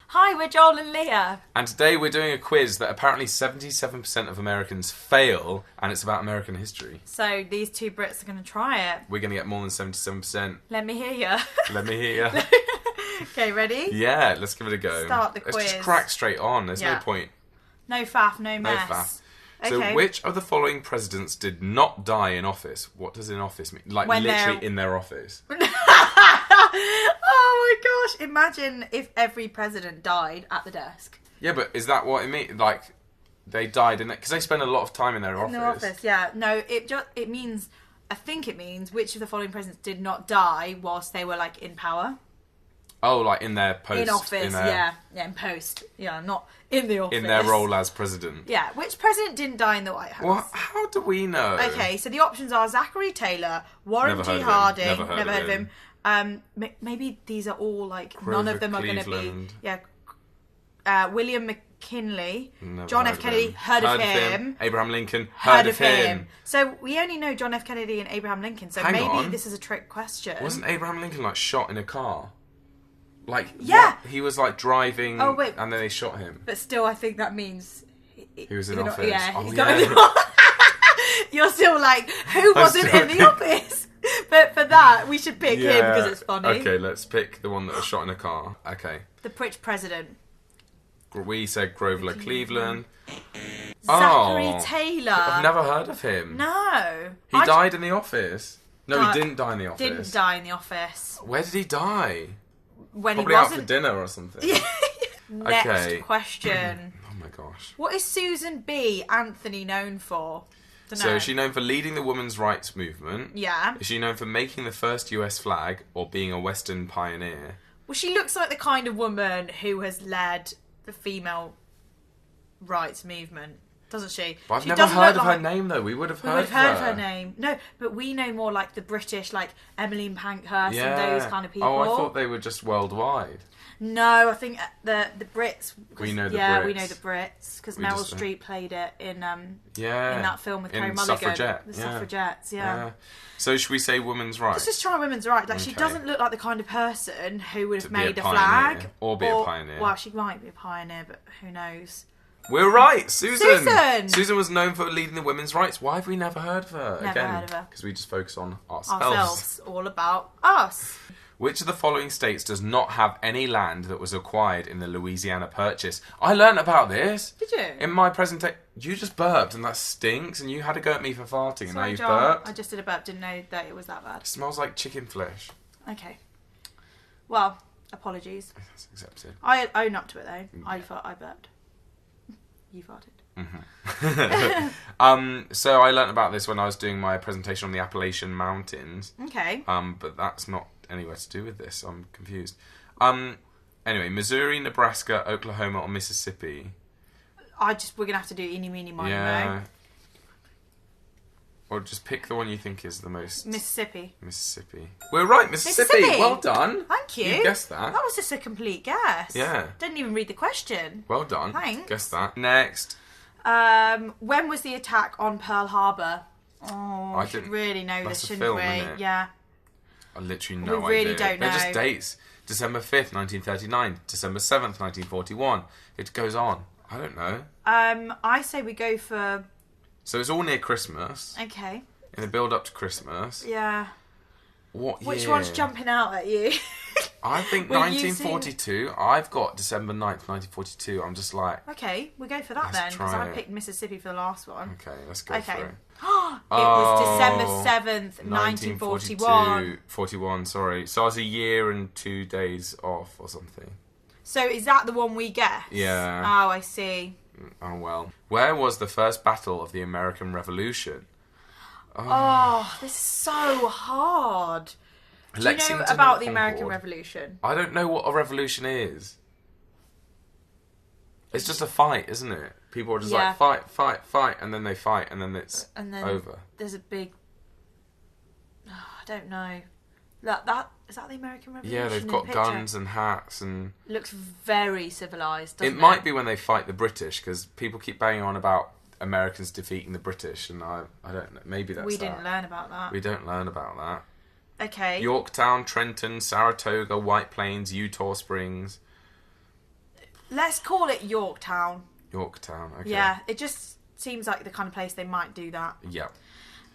Hi, we're Joel and Lia. And today we're doing a quiz that apparently 77% of Americans fail, and it's about American history. So these two Brits are going to try it. We're going to get more than 77%. Let me hear you. Let me hear you. Okay, ready? Yeah, let's give it a go. Start the quiz. Let's just crack straight on. There's no point. No faff, no mess. No faff. Okay. So which of the following presidents did not die in office? What does in office mean? Like When literally they're- in their office. Oh my gosh, imagine if every president died at the desk. Yeah, but is that what it means? Like, they died in it? Because they spend a lot of time in their office. In their office, yeah. No, it means, I think it means, which of the following presidents did not die whilst they were, like, in power? Oh, like in their post. In office, yeah, in post. Yeah, not in the office. In their role as president. Yeah, which president didn't die in the White House? Well, how do we know? Okay, so the options are Zachary Taylor, Warren Never G. heard of him. Harding, Never heard of him. Maybe these are all like Grover none of them are going to be. Cleveland. Yeah, William McKinley, Never John heard F. of Kennedy, him. heard of him. Abraham Lincoln, Heard of him. So we only know John F. Kennedy and Abraham Lincoln. So Hang maybe on. this is a trick question. Wasn't Abraham Lincoln like shot in a car? Like, Yeah. what? He was like driving. Oh, wait. And then they shot him. But still, I think that means He was in you're office. Yeah, Oh, he's yeah. not in the office. You're still like, who wasn't still- in the office? But for that, we should pick him because it's funny. Okay, let's pick the one that was shot in a car. Okay. The which president? We said Grover Cleveland. Zachary Oh. Taylor. I've never heard of him. No. He died in the office. No, Di- he didn't die in the office. Didn't die in the office. Where did he die? When Probably he out for wasn't. dinner or something. Next Okay. question. Oh my gosh. What is Susan B. Anthony known for? Dunno. So is she known for leading the women's rights movement? Yeah. Is she known for making the first US flag or being a Western pioneer? Well, she looks like the kind of woman who has led the female rights movement, doesn't she? But I've She never doesn't heard look of her like- name though. We would have We heard would of have heard her. her name. No, but we know more like the British, like Emmeline Pankhurst Yeah. and those kind of people. Oh, I thought they were just worldwide. No, I think the Brits. We know the yeah, Brits. we know the Brits because We Meryl just- Streep played it in Yeah. that film with In Carey Mulligan, Suffragette, the yeah. Suffragettes. Yeah. So should we say women's rights? Let's just try women's rights. Like, she Okay. doesn't look like the kind of person who would have To be a made a pioneer, flag or be a pioneer. Well, she might be a pioneer, but who knows? We're right, Susan. Susan! Susan was known for leading the women's rights. Why have we never heard of her? Never Again, heard of her. because we just focus on ourselves. Ourselves, all about us. Which of the following states does not have any land that was acquired in the Louisiana Purchase? I learnt about this. Did you? In my presentation. You just burped and that stinks and you had to go at me for farting and now Sorry, you've John. burped. I just did a burp. Didn't know that it was that bad. It smells like chicken flesh. Okay. Well, apologies. That's accepted. I own up to it though. I burped. You farted. So I learnt about this when I was doing my presentation on the Appalachian Mountains. Okay. But that's not anywhere to do with this. I'm confused. Anyway, Missouri, Nebraska, Oklahoma, or Mississippi? We're gonna have to do eeny, meeny, miny, Yeah. mo. Or just pick the one you think is the most... Mississippi. Mississippi. We're right, Mississippi. Mississippi. Well done. Thank you. You guessed that. That was just a complete guess. Yeah. Didn't even read the question. Well done. Thanks. Guess that. Next. When was the attack on Pearl Harbor? Oh, I should didn't- really know that's this, a shouldn't film, we? isn't it? Yeah. I literally no idea. We really don't They're just know. dates. December 5th, 1939. December 7th, 1941. It goes on. I don't know. I say we go for... So it's all near Christmas. Okay. In the build up to Christmas. Yeah. What year? Which one's jumping out at you? I think We're 1942. I've got December 9th, 1942. I'm just like... Okay, we go for that Let's then, because try I it. picked Mississippi for the last one. Okay, let's go Okay. for it. It was December 7th, 1941. 41, sorry. So I was a year and 2 days off or something. So is that the one we guessed? Yeah. Oh, I see. Oh well. Where was the first battle of the American Revolution? Oh, this is so hard. Do you know Lexington about and the American Concord. Revolution? I don't know what a revolution is. It's just a fight, isn't it? People are just Yeah. like, fight, fight, fight, and then they fight, and then it's And then over. there's a big... Oh, I don't know. Is that the American Revolution? Yeah, they've in the got picture? guns and hats and... Looks very civilised, doesn't It it? might be when they fight the British, because people keep banging on about Americans defeating the British, and I don't know. Maybe that's We that. didn't learn about that. We don't learn about that. Okay. Yorktown, Trenton, Saratoga, White Plains, Eutaw Springs. Let's call it Yorktown. Yorktown, okay. Yeah, it just seems like the kind of place they might do that. Yeah.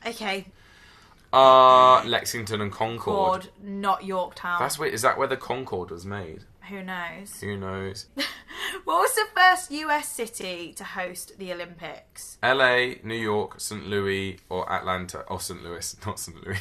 Okay. Lexington and Concord. Not Yorktown. That's weird. Is that where the Concorde was made? Who knows? Who knows? What was the first US city to host the Olympics? LA, New York, St. Louis, or Atlanta. Oh, St. Louis, not St. Louis.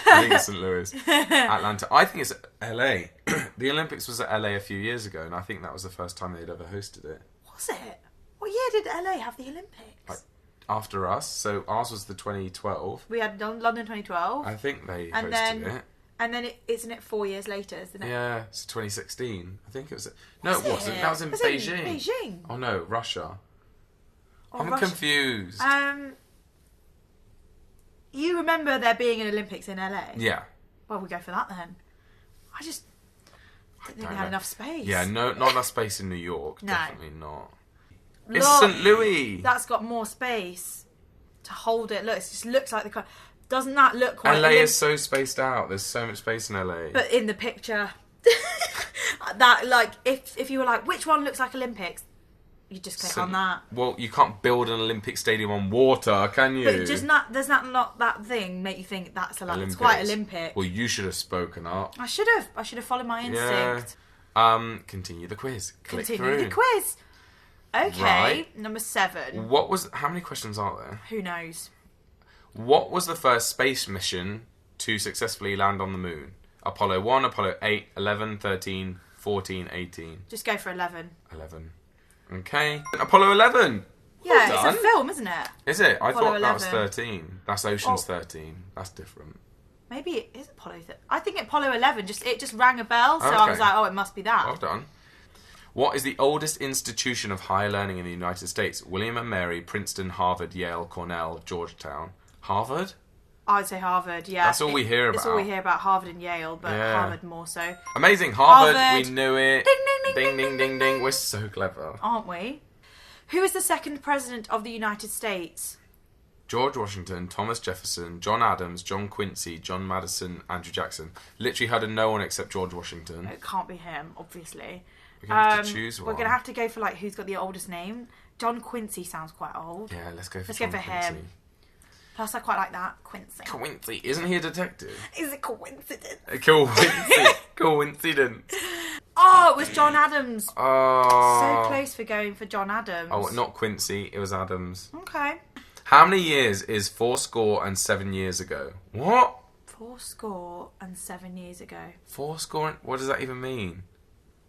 I think it's St. Louis. Atlanta. I think it's LA. The Olympics was at LA a few years ago, and I think that was the first time they'd ever hosted it. Was it? What year did LA have the Olympics? After us, so ours was the 2012. We had London 2012. I think they And hosted then- it. And then isn't it 4 years later, isn't it? Yeah, it's 2016. I think it was. No, Was it wasn't. it? That was in Was it Beijing. in Beijing? Oh no, Russia. Or I'm Russia? confused. You remember there being an Olympics in LA? Yeah. Well, we go for that then. I just didn't think we had know. enough space. Yeah, no, not enough space in New York. No. Definitely not. It's Look, St. Louis. That's got more space to hold it. Look, it just looks like the. Doesn't that look quite? LA is so spaced out. There's so much space in LA. But in the picture, that like if you were like, which one looks like Olympics, you just click on that. Well, you can't build an Olympic stadium on water, can you? But just not. Does not that thing make you think that's a it's quite Olympic? Well, you should have spoken up. I should have followed my instinct. Yeah. Continue the quiz. Click Continue through. the quiz. Okay, Right. number 7. How many questions are there? Who knows? What was the first space mission to successfully land on the moon? Apollo 1, Apollo 8, 11, 13, 14, 18. Just go for 11. 11. Okay. Apollo 11! Yeah, Well it's a film, isn't it? Is it? I Apollo thought that was 11. 13. That's Ocean's Oh. 13. That's different. Maybe it is Apollo. I think Apollo 11. It just rang a bell, so I was Okay. like, oh, it must be that. Well done. What is the oldest institution of higher learning in the United States? William and Mary, Princeton, Harvard, Yale, Cornell, Georgetown. Harvard? I'd say Harvard. Yeah, That's all we hear It's all about. we hear about Harvard and Yale, but Yeah. Harvard more so, Amazing. Harvard. Harvard. We knew it. Ding, ding, ding, Ding, ding, ding, ding, We're so clever. aren't we? Who is the second president of the United States? George Washington, Thomas Jefferson, John Adams, John Quincy, John Madison, Andrew Jackson. Literally heard of no one except George Washington. It can't be him, obviously. We're going to have to choose one. We're going to have to go for like who's got the oldest name. John Quincy sounds quite old. Yeah, let's go for Let's John go for Quincy. him. Plus, I quite like that. Quincy. Quincy. Isn't he a detective? Is it coincidence? Coincidence. Oh, it was John Adams. Oh. So close for going for John Adams. Oh, not Quincy. It was Adams. Okay. How many years is 7 years ago? What? 7 years ago. 4 What does that even mean?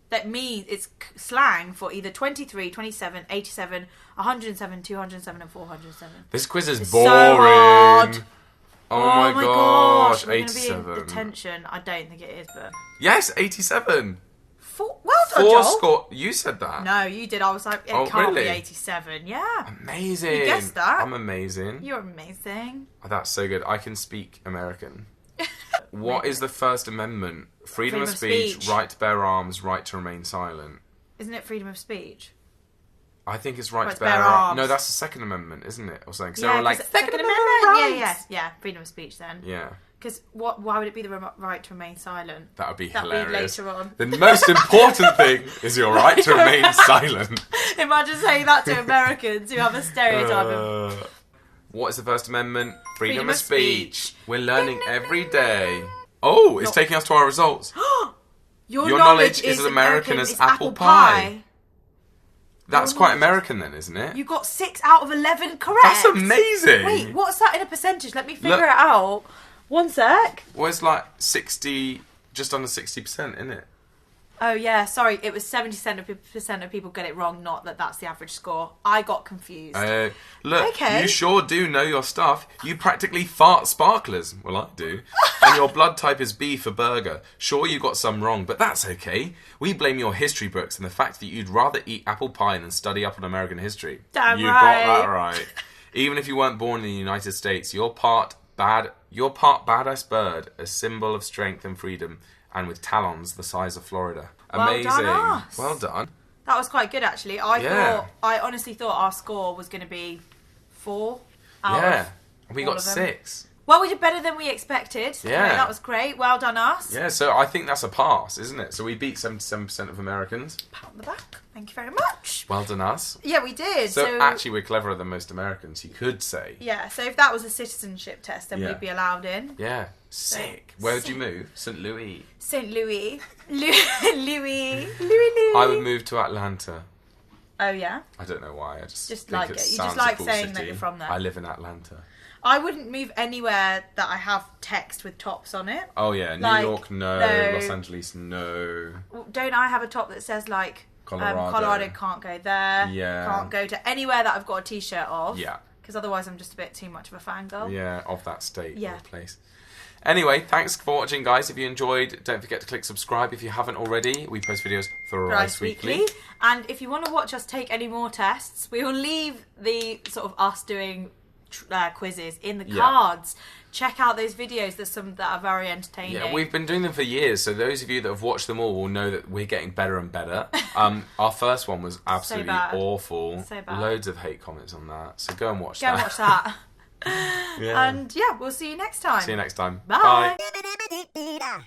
That means it's slang for either 23, 27, 87, 107, 207 and 407. This quiz is It's boring. so hard. Oh my gosh. We're going to be 87. in detention. I don't think it is, but... Yes, 87. Well done, Joel. Score. You said that. No, you did. I was like, it Oh, can't really? be 87. Yeah. Amazing. You guessed that. I'm amazing. You're amazing. Oh, that's so good. I can speak American. What is the First Amendment? Freedom of speech, right to bear arms, right to remain silent. Isn't it freedom of speech? I think it's right to bear arms. No, that's the Second Amendment, isn't it? Or something. So Yeah, like 'cause Second Amendment Yeah, rights. yeah. Freedom of speech then. Yeah. Because why would it be the right to remain silent? That would be That'd hilarious. be later on. The most important thing is your right to remain silent. Imagine saying that to Americans who have a stereotype of... What is the First Amendment? Freedom Freedom of of speech. speech. We're learning every day. Oh, it's taking us to our results. Your knowledge is as American as apple pie. That's quite American then, isn't it? You got 6 out of 11 correct. That's amazing. Wait, what's that in a percentage? Let me figure Look. it out. 1 sec. Well, it's like 60, just under 60%, isn't it? Oh yeah, sorry. It was 70% of people get it wrong. Not that that's the average score. I got confused. Look, Okay. you sure do know your stuff. You practically fart sparklers. Well, I do. And your blood type is B for burger. Sure, you got some wrong, but that's okay. We blame your history books and the fact that you'd rather eat apple pie than study up on American history. Damn you right. got that right. Even if you weren't born in the United States, you're part badass bird, a symbol of strength and freedom, and with talons the size of Florida. Amazing. Well done us. Well done. That was quite good actually. I honestly thought our score was going to be 4 out Yeah. of We all got of them. 6. Well, we did better than we expected. Yeah. That was great. Well done, us. Yeah, so I think that's a pass, isn't it? So we beat 77% of Americans. Pat on the back. Thank you very much. Well done, us. Yeah, we did. So actually, we're cleverer than most Americans, you could say. Yeah, so if that was a citizenship test, then Yeah. we'd be allowed in. Yeah, sick. Where would you move? St. Louis. St. Louis. Louis. I would move to Atlanta. Oh, yeah? I don't know why. I just think like it it. You sounds just like a cool saying that city. you're from there. I live in Atlanta. I wouldn't move anywhere that I have text with tops on it. Oh yeah, New Like, York, no. no. Los Angeles, no. Don't I have a top that says, like, Colorado. Colorado can't go there. Yeah. Can't go to anywhere that I've got a t-shirt of. Yeah. Because otherwise I'm just a bit too much of a fangirl. Yeah, of that state Yeah. or place. Anyway, thanks for watching, guys. If you enjoyed, don't forget to click subscribe if you haven't already. We post videos thrice weekly. And if you want to watch us take any more tests, we will leave the sort of us doing quizzes in the cards. Check out those videos. There's some that are very entertaining. Yeah, we've been doing them for years, so those of you that have watched them all will know that we're getting better and better. Our first one was absolutely awful. So bad. Loads of hate comments on that, so go and watch that. Go and watch that. Yeah. And yeah, we'll see you next time. See you next time. Bye. Bye.